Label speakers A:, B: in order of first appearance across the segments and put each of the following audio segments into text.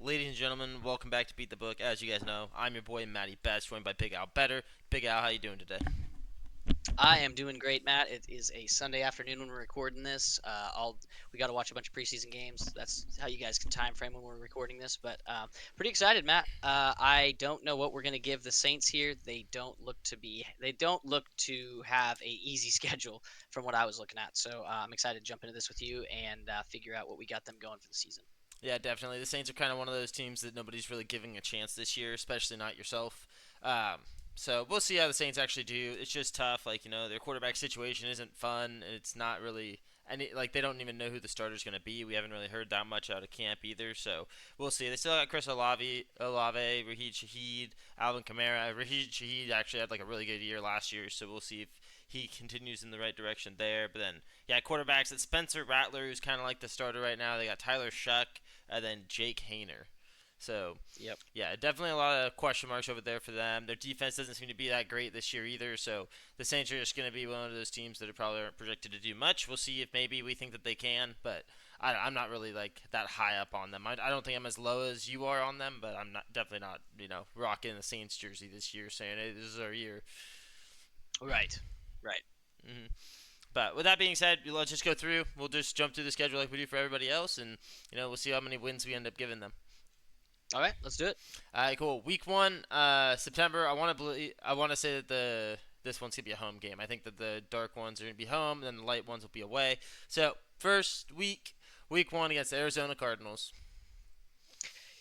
A: Ladies and gentlemen, welcome back to Beat the Book. As you guys know, I'm your boy Matty Betts, joined by Big Al Better. Big Al, how you doing today?
B: I am doing great, Matt. It is a Sunday afternoon when we're recording this. We got to watch a bunch of preseason games. That's how you guys can time frame when we're recording this. But pretty excited, Matt. I don't know what we're going to give the Saints here. They don't look to have a easy schedule from what I was looking at. So I'm excited to jump into this with you and figure out what we got them going for the season.
A: Yeah, definitely. The Saints are kind of one of those teams that nobody's really giving a chance this year, especially not yourself. So we'll see how the Saints actually do. It's just tough. Their quarterback situation isn't fun. It's not really they don't even know who the starter's going to be. We haven't really heard that much out of camp either. So we'll see. They still got Chris Olave, Raheed Shaheed, Alvin Kamara. Raheed Shaheed actually had like a really good year last year. So we'll see if he continues in the right direction there. But then, yeah, quarterbacks. It's Spencer Rattler, who's kind of like the starter right now. They got Tyler Shuck, and then Jake Hayner. So,
B: Yep.
A: yeah, definitely a lot of question marks over there for them. Their defense doesn't seem to be that great this year either. So the Saints are just going to be one of those teams that are probably aren't projected to do much. We'll see if maybe we think that they can, but I'm not really like that high up on them. I don't think I'm as low as you are on them, but I'm not definitely not rocking the Saints jersey this year, saying hey, this is our year.
B: Right. Right.
A: hmm But with that being said, let's just go through. We'll just jump through the schedule like we do for everybody else, and we'll see how many wins we end up giving them.
B: All right. Let's do it.
A: All right, cool. Week 1, September. I want to say that this one's gonna be a home game. I think that the dark ones are gonna be home, and then the light ones will be away. So first week 1 against the Arizona Cardinals.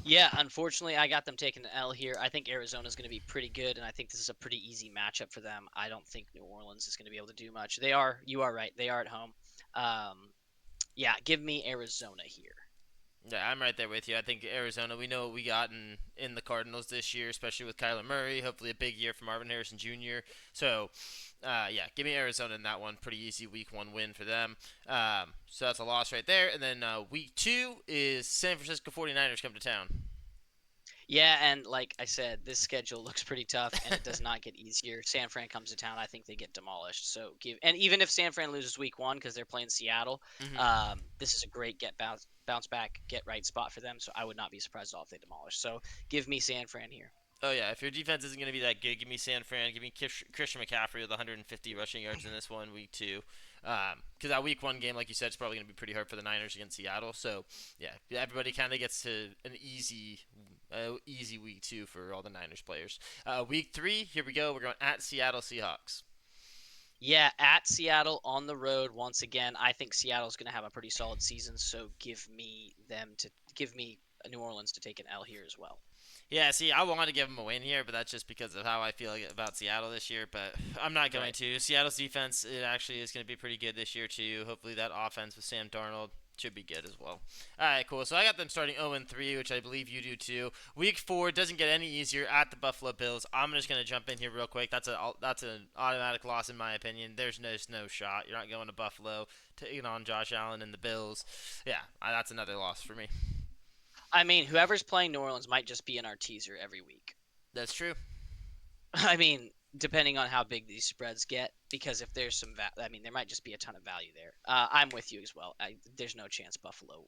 B: Yeah, unfortunately, I got them taking an L here. I think Arizona's going to be pretty good, and I think this is a pretty easy matchup for them. I don't think New Orleans is going to be able to do much. You are right. They are at home. Yeah, give me Arizona here.
A: Yeah, I'm right there with you. I think Arizona. We know what we got in the Cardinals this year, especially with Kyler Murray. Hopefully, a big year for Marvin Harrison Jr. So, yeah, give me Arizona in that one. Pretty easy week 1 win for them. So that's a loss right there. And then week 2 is San Francisco 49ers come to town.
B: Yeah, and like I said, this schedule looks pretty tough, and it does not get easier. San Fran comes to town. I think they get demolished. So and even if San Fran loses week 1 because they're playing Seattle,
A: hmm
B: this is a great bounce back, get right spot for them. So I would not be surprised at all if they demolish. So give me San Fran here.
A: Oh yeah, if your defense isn't going to be that good, give me San Fran. Give me Christian McCaffrey with 150 rushing yards in this one week 2. Because that week 1 game, like you said, is probably going to be pretty hard for the Niners against Seattle. So yeah, everybody kind of gets to an easy week 2 for all the Niners players. Week 3, here we go. We're going at Seattle Seahawks.
B: Yeah, at Seattle on the road once again. I think Seattle's going to have a pretty solid season, so give me New Orleans to take an L here as well.
A: Yeah, see, I want to give them a win here, but that's just because of how I feel about Seattle this year. But I'm not going
B: Right.
A: to. Seattle's defense, it actually is going to be pretty good this year too. Hopefully, that offense with Sam Darnold should be good as well. All right, cool. So I got them starting 0-3, which I believe you do too. Week 4 doesn't get any easier at the Buffalo Bills. I'm just going to jump in here real quick. That's an automatic loss in my opinion. There's no shot. You're not going to Buffalo taking on Josh Allen and the Bills. Yeah, that's another loss for me.
B: I mean, whoever's playing New Orleans might just be in our teaser every week.
A: That's true.
B: I mean, depending on how big these spreads get, because if there's I mean, there might just be a ton of value there. I'm with you as well. There's no chance Buffalo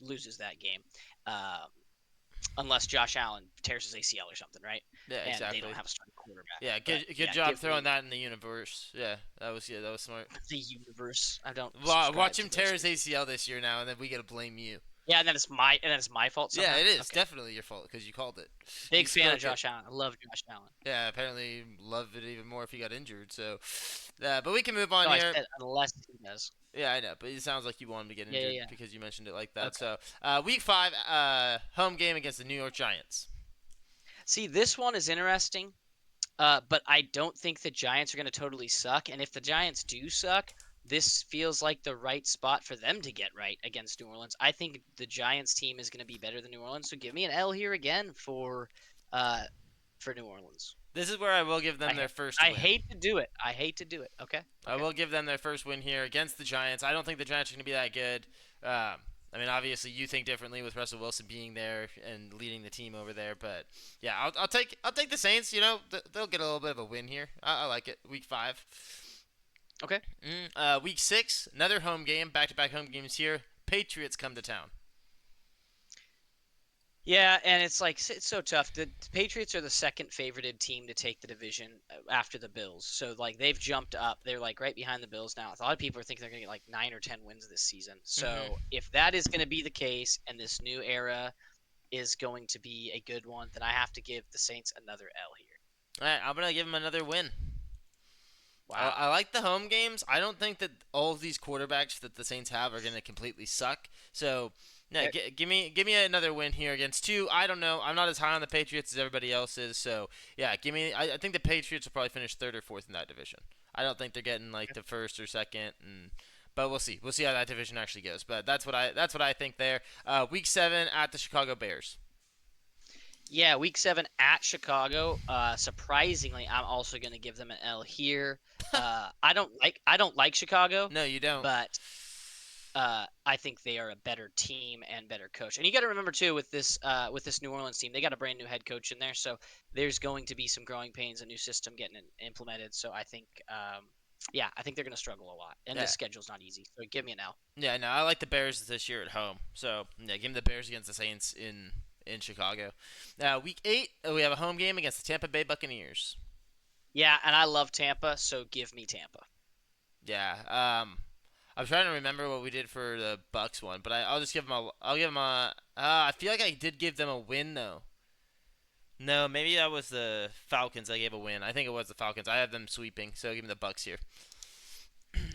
B: loses that game, um, unless Josh Allen tears his ACL or something, right?
A: Yeah,
B: And they don't
A: exactly.
B: have a starting quarterback.
A: Yeah,
B: But
A: good
B: yeah,
A: job
B: give
A: throwing
B: me
A: that in the universe. That was smart.
B: the universe. I don't
A: Watch
B: subscribe
A: him
B: to
A: tear
B: those
A: his
B: things.
A: ACL this year now, and then we gotta blame you.
B: Yeah, and then it's my fault
A: Yeah,
B: somehow.
A: it is
B: Okay.
A: definitely your fault because you called it. You
B: Big fan of
A: spoke it.
B: Josh Allen. I love Josh Allen.
A: Yeah, apparently love it even more if he got injured. So, but we can move on
B: No, I
A: here.
B: said unless he does.
A: Yeah, I know, but it sounds like you want him to get
B: Yeah, yeah,
A: injured
B: yeah.
A: because you mentioned it like that.
B: Okay.
A: So, week 5, home game against the New York Giants.
B: See, this one is interesting. But I don't think the Giants are going to totally suck. And if the Giants do suck, this feels like the right spot for them to get right against New Orleans. I think the Giants team is going to be better than New Orleans. So give me an L here again uh, for New Orleans.
A: This is where I will give them
B: I
A: their first
B: I
A: win.
B: hate to do it. I hate to do it. Okay.
A: I
B: Okay.
A: will give them their first win here against the Giants. I don't think the Giants are going to be that good. I mean, obviously, you think differently with Russell Wilson being there and leading the team over there, but yeah, I'll take the Saints. They'll get a little bit of a win here. I like it. Week 5,
B: Okay.
A: week 6, another home game. Back to back home games here. Patriots come to town.
B: Yeah, and it's like it's so tough. The Patriots are the second favorited team to take the division after the Bills. So like they've jumped up. They're like right behind the Bills now. A lot of people are thinking they're going to get like 9 or 10 wins this season. So
A: Mm-hmm.
B: if that is going to be the case and this new era is going to be a good one, then I have to give the Saints another L here.
A: All right, I'm gonna give him another win. I
B: Wow.
A: like the home games. I don't think that all of these quarterbacks that the Saints have are going to completely suck. So, yeah,
B: Okay.
A: give me another win here against two. I don't know. I'm not as high on the Patriots as everybody else is. So, yeah, give me. I think the Patriots will probably finish third or fourth in that division. I don't think they're getting like the first or second, but we'll see. We'll see how that division actually goes. But that's what I think there. Week 7 at the Chicago Bears.
B: Yeah, week 7 at Chicago. Surprisingly, I'm also going to give them an L here. I don't like Chicago,
A: No, you don't.
B: but I think they are a better team and better coach. And you got to remember too with this New Orleans team, they got a brand new head coach in there, so there's going to be some growing pains, a new system getting implemented. So I think, yeah, I think they're going to struggle a lot, and this
A: Yeah.
B: schedule's not easy. So give me an L.
A: Yeah, no, I like the Bears this year at home. So yeah, give me the Bears against the Saints in Chicago. Now week 8, we have a home game against the Tampa Bay Buccaneers.
B: Yeah, and I love Tampa, so give me Tampa.
A: Yeah, I'm trying to remember what we did for the Bucks one, but I'll just give them a. I'll give them a. I feel like I did give them a win though. No, maybe that was the Falcons. I gave a win. I think it was the Falcons. I have them sweeping, so give me the Bucks here.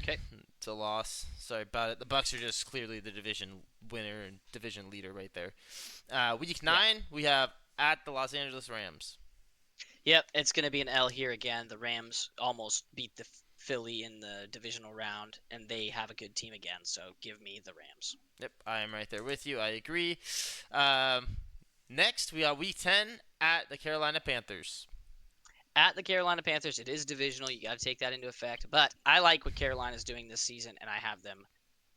B: Okay.
A: It's a loss. Sorry about it. The Bucks are just clearly the division winner and division leader right there. Week
B: Yeah.
A: 9, we have at the Los Angeles Rams.
B: Yep, it's going to be an L here again. The Rams almost beat the Philly in the divisional round, and they have a good team again. So give me the Rams.
A: Yep, I am right there with you. I agree. Um, Next, we got Week 10 at the Carolina Panthers.
B: At the Carolina Panthers, it is divisional. You got to take that into effect. But I like what Carolina's doing this season, and I have them.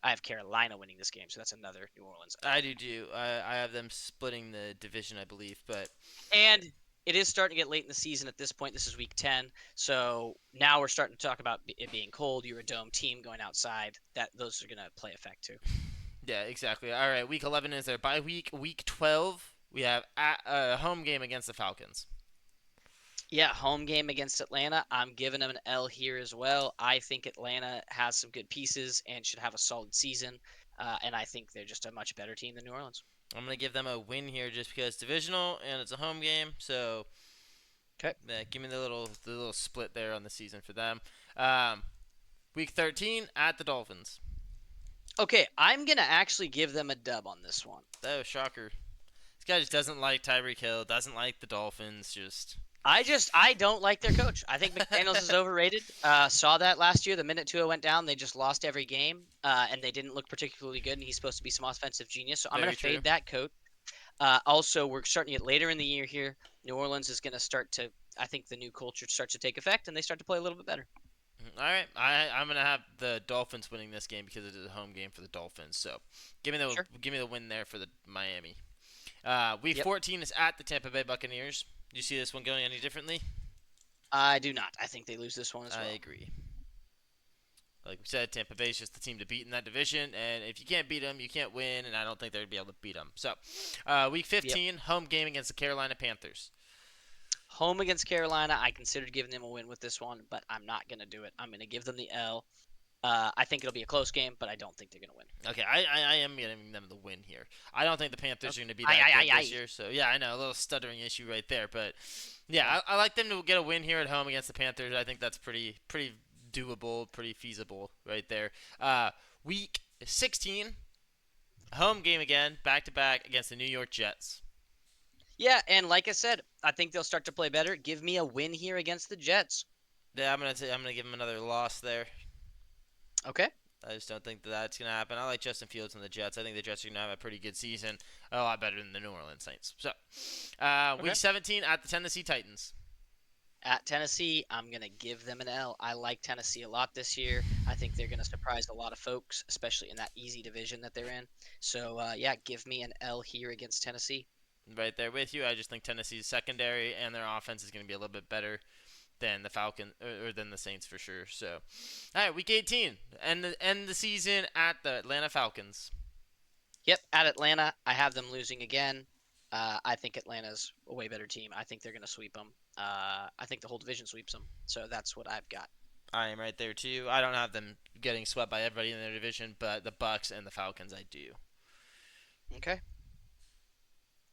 B: I have Carolina winning this game, so that's another New Orleans
A: I
B: L.
A: do too. I have them splitting the division, I believe, but
B: And it is starting to get late in the season at this point. This is week 10. So now we're starting to talk about it being cold. You're a dome team going outside. That those are going to play effect too.
A: yeah, exactly. All right, Week 11 is their bye week. Week 12, we have a home game against the Falcons.
B: Yeah, home game against Atlanta. I'm giving them an L here as well. I think Atlanta has some good pieces and should have a solid season. And I think they're just a much better team than New Orleans.
A: I'm gonna give them a win here just because it's divisional and it's a home game. So
B: Okay.
A: give me the little split there on the season for them. Um, Week 13 at the Dolphins.
B: Okay, I'm going to actually give them a dub on this one.
A: Oh, shocker. This guy just doesn't like Tyreek Hill, doesn't like the Dolphins, just.
B: I don't like their coach. I think McDaniels is overrated. Saw that last year. The minute Tua went down, they just lost every game, and they didn't look particularly good. And he's supposed to be some offensive genius, so I'm going
A: Very
B: to
A: true.
B: fade that coach. Also, we're starting to get later in the year here. New Orleans is going to start to. I think the new culture starts to take effect, and they start to play a little bit better.
A: All right, I'm gonna have the Dolphins winning this game because it is a home game for the Dolphins. So, give me the
B: Sure.
A: give me the win there for the Miami. Week
B: Yep.
A: 14 is at the Tampa Bay Buccaneers. Do you see this one going any differently?
B: I do not. I think they lose this one as
A: I
B: well.
A: agree. Like we said, Tampa Bay is just the team to beat in that division, and if you can't beat them, you can't win, and I don't think they're gonna be able to beat them. So, Week
B: Yep.
A: 15, home game against the Carolina Panthers.
B: Home against Carolina. I considered giving them a win with this one, but I'm not going to do it. I'm going to give them the L. I think it'll be a close game, but I don't think they're going to win.
A: Okay, I am giving them the win here. I don't think the Panthers are
B: Okay.
A: going to be
B: Aye,
A: that
B: aye,
A: good
B: aye,
A: this
B: aye.
A: year. So yeah, I know a little stuttering issue right there, but yeah,
B: Yeah.
A: I like them to get a win here at home against the Panthers. I think that's pretty doable, pretty feasible right there. Week 16, home game again, back to back against the New York Jets.
B: Yeah, and like I said, I think they'll start to play better. Give me a win here against the Jets.
A: Yeah, I'm gonna give them another loss there.
B: Okay.
A: I just don't think that that's going to happen. I like Justin Fields and the Jets. I think the Jets are going to have a pretty good season, a lot better than the New Orleans Saints. So, Week
B: Okay.
A: 17 at the Tennessee Titans.
B: At Tennessee, I'm going to give them an L. I like Tennessee a lot this year. I think they're going to surprise a lot of folks, especially in that easy division that they're in. So, yeah, give me an L here against Tennessee.
A: Right there with you. I just think Tennessee's secondary and their offense is going to be a little bit better than the Falcon or than the Saints for sure. So, all right, Week 18, end the season at the Atlanta Falcons.
B: Yep, at Atlanta, I have them losing again. I think Atlanta's a way better team. I think they're going to sweep them. I think the whole division sweeps them. So that's what I've got.
A: I am right there too. I don't have them getting swept by everybody in their division, but the Bucks and the Falcons I do.
B: Okay.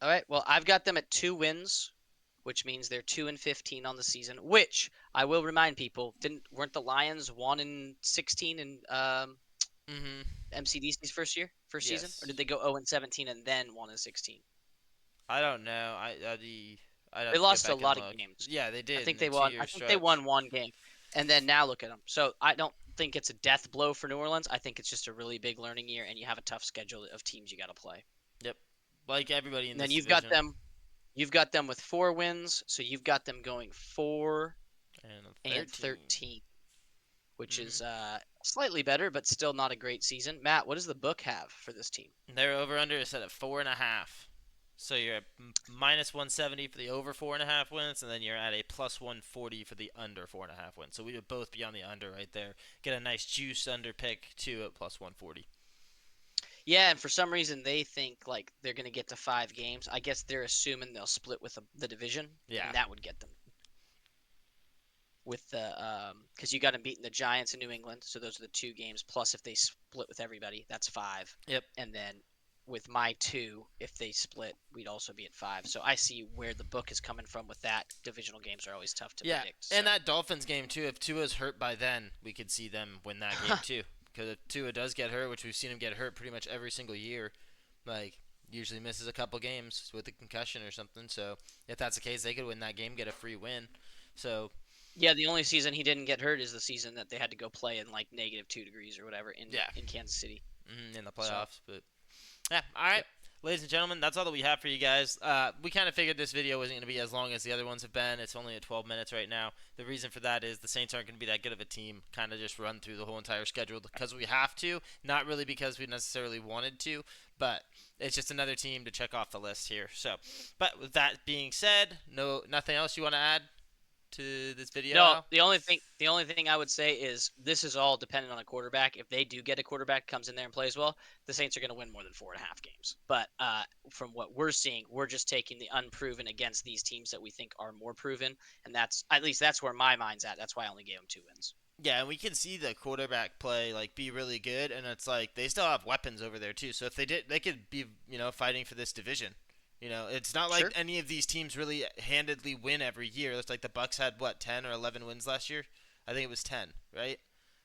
B: All right. Well, I've got them at 2 wins, which means they're 2-15 on the season. Which I will remind people, didn't weren't the Lions 1-16 in
A: Mhm.
B: MCDC's first season, or
A: Yes.
B: did they go 0-17 and then 1-16?
A: I don't know. I'd
B: They
A: have to get
B: lost a
A: back and
B: lot of
A: look.
B: games.
A: Yeah, they
B: I
A: did
B: think
A: in a
B: they won.
A: 2 year
B: I think they won
A: stretch.
B: one game, and then now look at them. So I don't think it's a death blow for New Orleans. I think it's just a really big learning year, and you have a tough schedule of teams you got to play.
A: Yep. Like everybody in
B: And then
A: this
B: you've got
A: division.
B: them. You've got them with 4 wins, so you've got them going 4-13,
A: 13.
B: which is
A: Mhm.
B: slightly better, but still not a great season. Matt, what does the book have for this team?
A: Their over under is set at 4.5. So you're at minus 170 for the over 4.5 wins, and then you're at a plus 140 for the under 4.5 wins. So we would both be on the under right there. Get a nice juice under pick too at plus 140.
B: Yeah, and for some reason they think like they're going to get to 5 games. I guess they're assuming they'll split with the division,
A: Yeah.
B: and that would get them with the because you got them beating the Giants in New England, so those are the 2 games. Plus, if they split with everybody, that's 5.
A: Yep.
B: And then with my 2, if they split, we'd also be at 5. So I see where the book is coming from with that. Divisional games are always tough to
A: Yeah,
B: predict.
A: and
B: So
A: that Dolphins game too. If Tua's hurt by then, we could see them win that game too. Because if Tua does get hurt, which we've seen him get hurt pretty much every single year, like usually misses a couple games with a concussion or something. So if that's the case, they could win that game, get a free win. So
B: yeah, the only season he didn't get hurt is the season that they had to go play in like -2 degrees or whatever
A: yeah,
B: in Kansas City.
A: in the
B: So
A: playoffs. But yeah, all right.
B: yep.
A: Ladies and gentlemen, that's all that we have for you guys. We kind of figured this video wasn't going to be as long as the other ones have been. It's only at 12 minutes right now. The reason for that is the Saints aren't going to be that good of a team. Kind of just run through the whole entire schedule because we have to, not really because we necessarily wanted to, but it's just another team to check off the list here. So, but with that being said, nothing else you want to add to this video,
B: No,
A: Al?
B: the only thing I would say is this is all dependent on a quarterback. If they do get a quarterback comes in there and plays well, the Saints are going to win more than 4.5 games. But from what we're seeing, we're just taking the unproven against these teams that we think are more proven, and that's at least that's where my mind's at. That's why I only gave them 2 wins.
A: Yeah, and we can see the quarterback play like be really good, and it's like they still have weapons over there too. So if they did, they could be fighting for this division. It's not like
B: Sure,
A: any of these teams really handedly win every year. It's like the Bucks had what 10 or 11 wins last year. I think it was 10, right,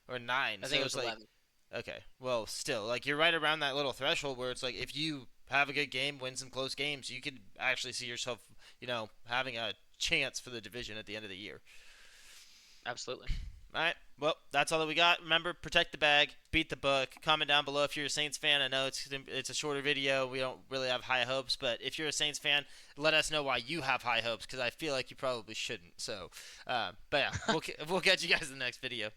A: or 9.
B: I
A: So
B: think it
A: it's
B: was
A: like
B: 11.
A: okay, well, still like you're right around that little threshold where it's like if you have a good game, win some close games, you could actually see yourself, having a chance for the division at the end of the year.
B: Absolutely.
A: All right. Well, that's all that we got. Remember, protect the bag, beat the book. Comment down below if you're a Saints fan. I know it's a shorter video. We don't really have high hopes, but if you're a Saints fan, let us know why you have high hopes because I feel like you probably shouldn't. So, but yeah, we'll catch you guys in the next video.